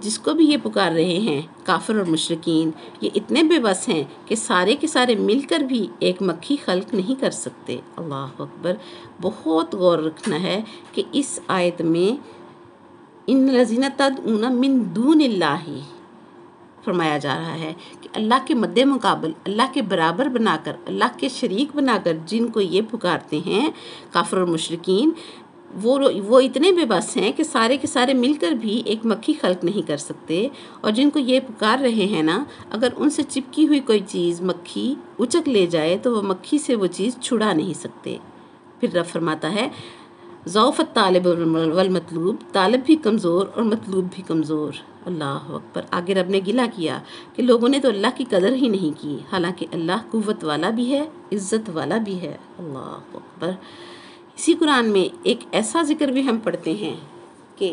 جس کو بھی یہ پکار رہے ہیں کافر اور مشرکین، یہ اتنے بے بس ہیں کہ سارے کے سارے مل کر بھی ایک مکھی خلق نہیں کر سکتے۔ اللہ اکبر۔ بہت غور رکھنا ہے کہ اس آیت میں ان الذین تدعون من دون اللہ فرمایا جا رہا ہے کہ اللہ کے مد مقابل، اللہ کے برابر بنا کر، اللہ کے شریک بنا کر جن کو یہ پکارتے ہیں کافر اور مشرکین، وہ اتنے بے بس ہیں کہ سارے کے سارے مل کر بھی ایک مکھی خلق نہیں کر سکتے، اور جن کو یہ پکار رہے ہیں نا، اگر ان سے چپکی ہوئی کوئی چیز مکھی اچک لے جائے تو وہ مکھی سے وہ چیز چھڑا نہیں سکتے۔ پھر رب فرماتا ہے ضعف الطالب والمطلوب، طالب بھی کمزور اور مطلوب بھی کمزور۔ اللہ اکبر۔ آگے رب نے گلہ کیا کہ لوگوں نے تو اللہ کی قدر ہی نہیں کی، حالانکہ اللہ قوت والا بھی ہے، عزت والا بھی ہے۔ اللہ اکبر۔ اسی قرآن میں ایک ایسا ذکر بھی ہم پڑھتے ہیں کہ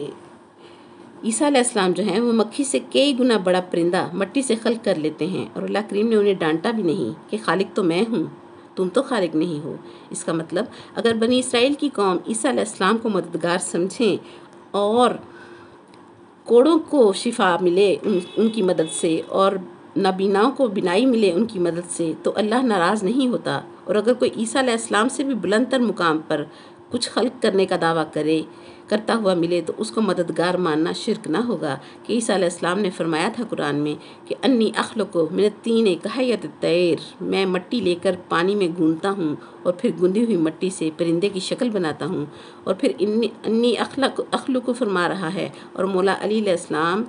عیسیٰ علیہ السلام جو ہیں وہ مکھی سے کئی گنا بڑا پرندہ مٹی سے خلق کر لیتے ہیں، اور اللہ کریم نے انہیں ڈانٹا بھی نہیں کہ خالق تو میں ہوں، تم تو خالق نہیں ہو۔ اس کا مطلب اگر بنی اسرائیل کی قوم عیسیٰ علیہ السلام کو مددگار سمجھیں اور کوڑوں کو شفا ملے ان کی مدد سے، اور نابیناؤں کو بینائی ملے ان کی مدد سے، تو اللہ ناراض نہیں ہوتا۔ اور اگر کوئی عیسیٰ علیہ السلام سے بھی بلند تر مقام پر کچھ خلق کرنے کا دعویٰ کرتا ہوا ملے تو اس کو مددگار ماننا شرک نہ ہوگا، کہ عیسیٰ علیہ السلام نے فرمایا تھا قرآن میں کہ انی اخلق من الطین کہیۃ الطیر، میں مٹی لے کر پانی میں گونتا ہوں اور پھر گندی ہوئی مٹی سے پرندے کی شکل بناتا ہوں، اور پھر انی اخلق فرما رہا ہے۔ اور مولا علی علیہ السلام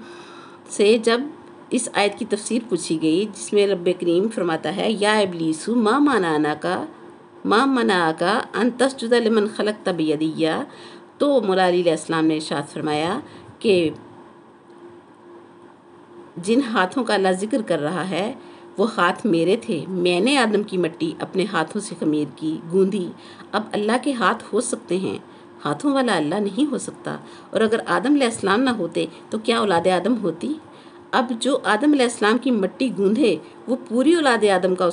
سے جب اس آیت کی تفسیر پوچھی گئی جس میں رب کریم فرماتا ہے یا ابلیس ما منعک ان تسجد لمن خلقت بیدی، تو مولا علی علیہ السلام نے ارشاد فرمایا کہ جن ہاتھوں کا اللہ ذکر کر رہا ہے وہ ہاتھ میرے تھے، میں نے آدم کی مٹی اپنے ہاتھوں سے خمیر کی، گوندھی۔ اب اللہ کے ہاتھ ہو سکتے ہیں، ہاتھوں والا اللہ نہیں ہو سکتا۔ اور اگر آدم علیہ السلام نہ ہوتے تو کیا اولاد آدم ہوتی؟ اب جو آدم علیہ السلام کی مٹی گوندھے وہ پوری اولاد آدم کا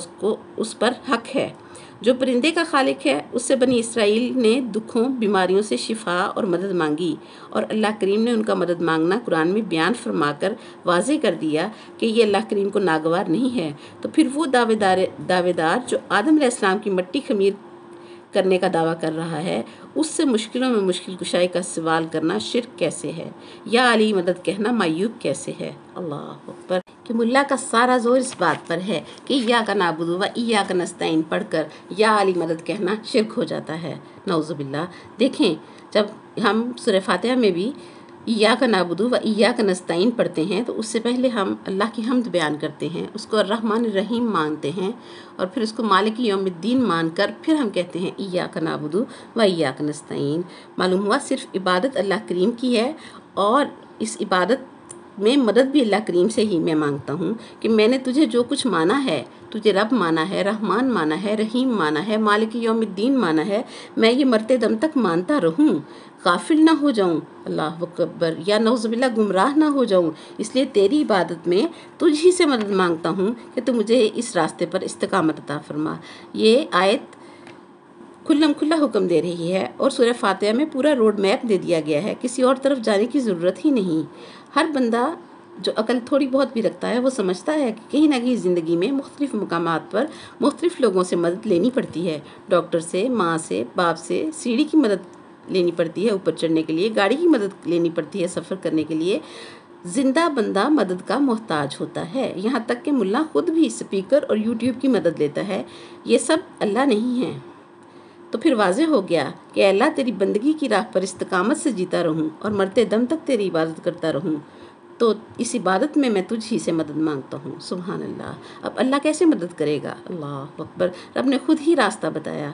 اس پر حق ہے۔ جو پرندے کا خالق ہے اس سے بنی اسرائیل نے دکھوں بیماریوں سے شفا اور مدد مانگی، اور اللہ کریم نے ان کا مدد مانگنا قرآن میں بیان فرما کر واضح کر دیا کہ یہ اللہ کریم کو ناگوار نہیں ہے۔ تو پھر وہ دعوے دار جو آدم علیہ السلام کی مٹی خمیر کرنے کا دعویٰ کر رہا ہے، اس سے مشکلوں میں مشکل کشائی کا سوال کرنا شرک کیسے ہے؟ یا علی مدد کہنا معیوب کیسے ہے؟ اللہ اکبر۔ کہ ملا کا سارا زور اس بات پر ہے کہ ایاک نعبد و ایاک نستعین پڑھ کر یا علی مدد کہنا شرک ہو جاتا ہے، نعوذ باللہ۔ دیکھیں جب ہم سورہ فاتحہ میں بھی ایاک نعبد و ایاک نستعین پڑھتے ہیں تو اس سے پہلے ہم اللہ کی حمد بیان کرتے ہیں، اس کو الرحمن الرحیم مانتے ہیں، اور پھر اس کو مالک یوم الدین مان کر پھر ہم کہتے ہیں ایاک نعبد و ایاک نستعین۔ معلوم ہوا صرف عبادت اللہ کریم کی ہے، اور اس عبادت میں مدد بھی اللہ کریم سے ہی میں مانگتا ہوں کہ میں نے تجھے جو کچھ مانا ہے، تجھے رب مانا ہے، رحمان مانا ہے، رحیم مانا ہے، مالک یوم الدین مانا ہے، میں یہ مرتے دم تک مانتا رہوں، غافل نہ ہو جاؤں، اللہ اکبر، یا نعوذ باللہ گمراہ نہ ہو جاؤں۔ اس لیے تیری عبادت میں تجھ ہی سے مدد مانگتا ہوں کہ تو مجھے اس راستے پر استقامت عطا فرما۔ یہ آیت کھلم کھلا حکم دے رہی ہے، اور سورہ فاتحہ میں پورا روڈ میپ دے دیا گیا ہے، کسی اور طرف جانے کی ضرورت ہی نہیں۔ ہر بندہ جو عقل تھوڑی بہت بھی رکھتا ہے وہ سمجھتا ہے کہ کہیں نہ کہیں زندگی میں مختلف مقامات پر مختلف لوگوں سے مدد لینی پڑتی ہے، ڈاکٹر سے، ماں سے، باپ سے، سیڑھی کی مدد لینی پڑتی ہے اوپر چڑھنے کے لیے، گاڑی کی مدد لینی پڑتی ہے سفر کرنے کے لیے۔ زندہ بندہ مدد کا محتاج ہوتا ہے، یہاں تک کہ ملا خود بھی اسپیکر اور یوٹیوب کی مدد لیتا ہے۔ یہ سب اللہ نہیں ہے۔ تو پھر واضح ہو گیا کہ اے اللہ تیری بندگی کی راہ پر استقامت سے جیتا رہوں اور مرتے دم تک تیری عبادت کرتا رہوں، تو اس عبادت میں تجھ ہی سے مدد مانگتا ہوں۔ سبحان اللہ۔ اب اللہ کیسے مدد کرے گا؟ اللہ اکبر۔ رب نے خود ہی راستہ بتایا،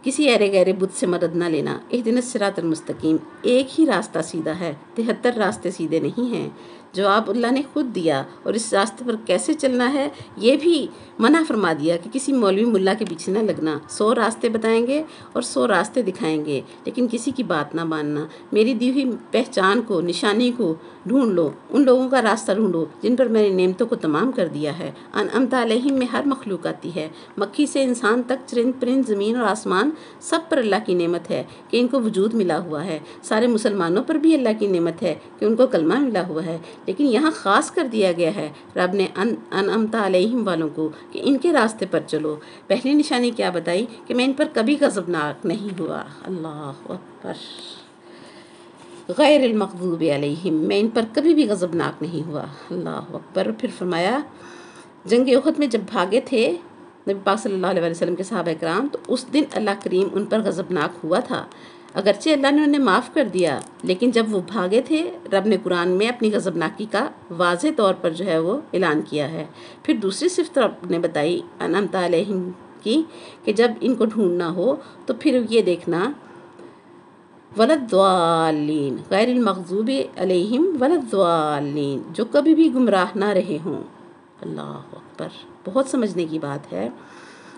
کسی ایرے گہرے بت سے مدد نہ لینا۔ اہدنا الصراط المستقیم، ایک ہی راستہ سیدھا ہے، 73 راستے سیدھے نہیں ہیں۔ جواب اللہ نے خود دیا، اور اس راستے پر کیسے چلنا ہے یہ بھی منع فرما دیا کہ کسی مولوی ملا کے پیچھے نہ لگنا۔ 100 راستے بتائیں گے اور 100 راستے دکھائیں گے، لیکن کسی کی بات نہ ماننا۔ میری دی ہوئی پہچان کو، نشانی کو ڈھونڈ لو، ان لوگوں کا راستہ ڈھونڈو جن پر میں نے نعمتوں کو تمام کر دیا ہے۔ انعمت علیہم میں ہر مخلوق آتی ہے، مکھی سے انسان تک، چرند پرند، زمین اور آسمان مسلمان سب پر اللہ کی نعمت ہے کہ ان کو وجود ملا ہوا ہے، سارے مسلمانوں پر بھی اللہ کی نعمت ہے کہ ان کو کلمہ ملا ہوا ہے، لیکن یہاں خاص کر دیا گیا ہے رب نے انعمت علیہم والوں کو کہ ان کے راستے پر چلو۔ پہلی نشانی کیا بتائی کہ میں ان پر کبھی غضبناک نہیں ہوا، اللہ اکبر، غیر المغضوب علیہم، میں ان پر کبھی بھی غضبناک نہیں ہوا، اللہ اکبر۔ پھر فرمایا جنگ احد میں جب بھاگے تھے نبی پاک صلی اللہ علیہ وسلم کے صحابہ کرام، تو اس دن اللہ کریم ان پر غضبناک ہوا تھا، اگرچہ اللہ نے انہیں معاف کر دیا، لیکن جب وہ بھاگے تھے رب نے قرآن میں اپنی غضبناکی کا واضح طور پر جو ہے وہ اعلان کیا ہے۔ پھر دوسری صفت رب نے بتائی انعمت علیہم کی کہ جب ان کو ڈھونڈنا ہو تو پھر یہ دیکھنا ولدضالین، غیر المغضوب علیہم ولدضالین، جو کبھی بھی گمراہ نہ رہے ہوں، اللہ اکبر، بہت سمجھنے کی بات ہے۔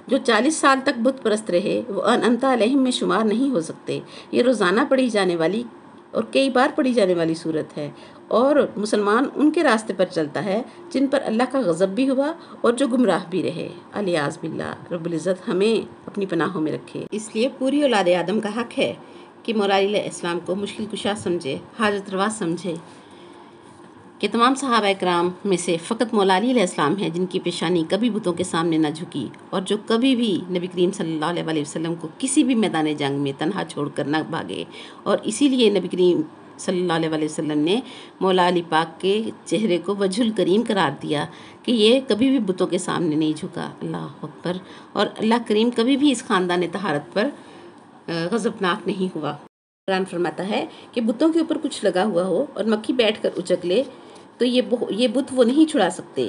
جو 40 سال تک بت پرست رہے وہ انعمت علیہم میں شمار نہیں ہو سکتے۔ یہ روزانہ پڑھی جانے والی اور کئی بار پڑھی جانے والی صورت ہے، اور مسلمان ان کے راستے پر چلتا ہے جن پر اللہ کا غضب بھی ہوا اور جو گمراہ بھی رہے، الیاذ باللہ۔ رب العزت ہمیں اپنی پناہوں میں رکھے۔ اس لیے پوری اولاد آدم کا حق ہے کہ مولا علیہ السلام کو مشکل کشا سمجھے، حاجت روا سمجھے، کہ تمام صحابہ کرام میں سے فقط مولا علی علیہ السلام ہیں جن کی پیشانی کبھی بتوں کے سامنے نہ جھکی، اور جو کبھی بھی نبی کریم صلی اللہ علیہ وسلم کو کسی بھی میدان جنگ میں تنہا چھوڑ کر نہ بھاگے، اور اسی لیے نبی کریم صلی اللہ علیہ وسلم نے مولا علی پاک کے چہرے کو وجہ الکریم قرار دیا کہ یہ کبھی بھی بتوں کے سامنے نہیں جھکا، اللہ اکبر۔ اور اللہ کریم کبھی بھی اس خاندان طہارت پر غضبناک نہیں ہوا۔ قرآن فرماتا ہے کہ بتوں کے اوپر کچھ لگا ہوا ہو اور مکھی بیٹھ کر اچک لے تو یہ بت وہ نہیں چھڑا سکتے،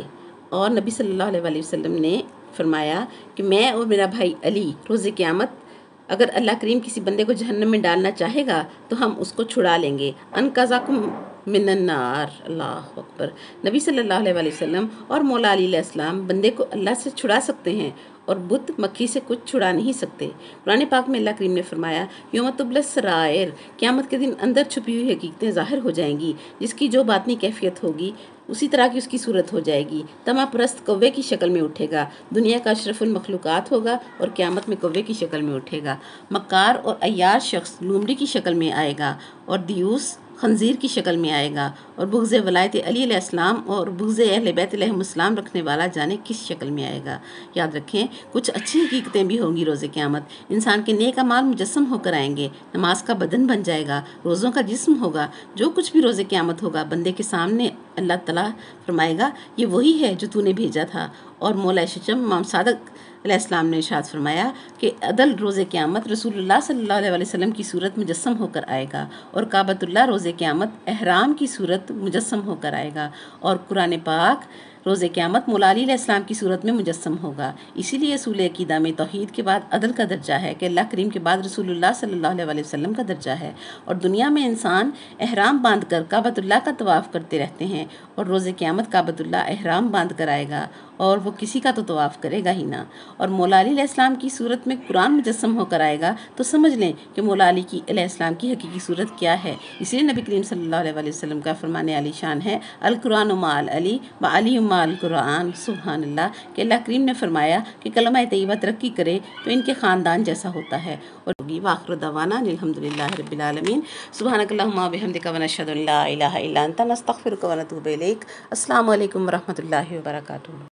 اور نبی صلی اللہ علیہ وسلم نے فرمایا کہ میں اور میرا بھائی علی روز قیامت اگر اللہ کریم کسی بندے کو جہنم میں ڈالنا چاہے گا تو ہم اس کو چھڑا لیں گے، انقذکم من النار، اللہ اکبر۔ نبی صلی اللہ علیہ وسلم اور مولا علی علیہ السلام بندے کو اللہ سے چھڑا سکتے ہیں، اور بت مکھی سے کچھ چھڑا نہیں سکتے۔ قرآن پاک میں اللہ کریم نے فرمایا یوم تبلی السرائر، قیامت کے دن اندر چھپی ہوئی حقیقتیں ظاہر ہو جائیں گی، جس کی جو باطنی کیفیت ہوگی اسی طرح کی اس کی صورت ہو جائے گی۔ طمع پرست کوے کی شکل میں اٹھے گا، دنیا کا اشرف المخلوقات ہوگا اور قیامت میں کوے کی شکل میں اٹھے گا۔ مکار اور عیار شخص لومڑی کی شکل میں آئے گا، اور دیوس خنزیر کی شکل میں آئے گا، اور بغض ولایت علی علیہ السلام اور بغض اہل بیت علیہم السلام رکھنے والا جانے کس شکل میں آئے گا۔ یاد رکھیں کچھ اچھی حقیقتیں بھی ہوں گی روز قیامت، انسان کے نیک اعمال مجسم ہو کر آئیں گے، نماز کا بدن بن جائے گا، روزوں کا جسم ہوگا، جو کچھ بھی روز قیامت ہوگا بندے کے سامنے اللہ تعالیٰ فرمائے گا یہ وہی ہے جو تو نے bھیجا تھا۔ اور مولا شجم امام صادق علیہ السلام نے ارشاد فرمایا کہ عدل روز قیامت رسول اللہ صلی اللہ علیہ وسلم کی صورت مجسم ہو کر آئے گا، اور کعبۃ اللہ روز قیامت احرام کی صورت مجسم ہو کر آئے گا، اور قرآن پاک روز قیامت مولا علی علیہ السلام کی صورت میں مجسم ہوگا۔ اسی لیے اصول عقیدہ میں توحید کے بعد عدل کا درجہ ہے کہ اللہ کریم کے بعد رسول اللہ صلی اللہ علیہ وسلم کا درجہ ہے، اور دنیا میں انسان احرام باندھ کر کعبۃ اللہ کا طواف کرتے رہتے ہیں، اور روز قیامت کعبۃ اللہ احرام باندھ کر آئے گا اور وہ کسی کا تو طواف کرے گا ہی نہ، اور مولا علی علیہ السلام کی صورت میں قرآن مجسم ہو کر آئے گا، تو سمجھ لیں کہ مولا علی کی علیہ السلام کی حقیقی صورت کیا ہے۔ اس لیے نبی کریم صلی اللہ علیہ وسلم کا فرمان علی شان ہے القرآن مع علی و علی مع القرآن، سبحان اللہ، کہ اللہ کریم نے فرمایا کہ کلمہ طیبہ ترقی کرے تو ان کے خاندان جیسا ہوتا ہے۔ اور وآخر دعوانا الحمدللہ رب العالمین، سبحانک اللہم و بحمدک و نشہد ان لا الہ الا انت نستغفرک و نتوب الیک۔ السلام علیکم و رحمۃ اللہ وبرکاتہ۔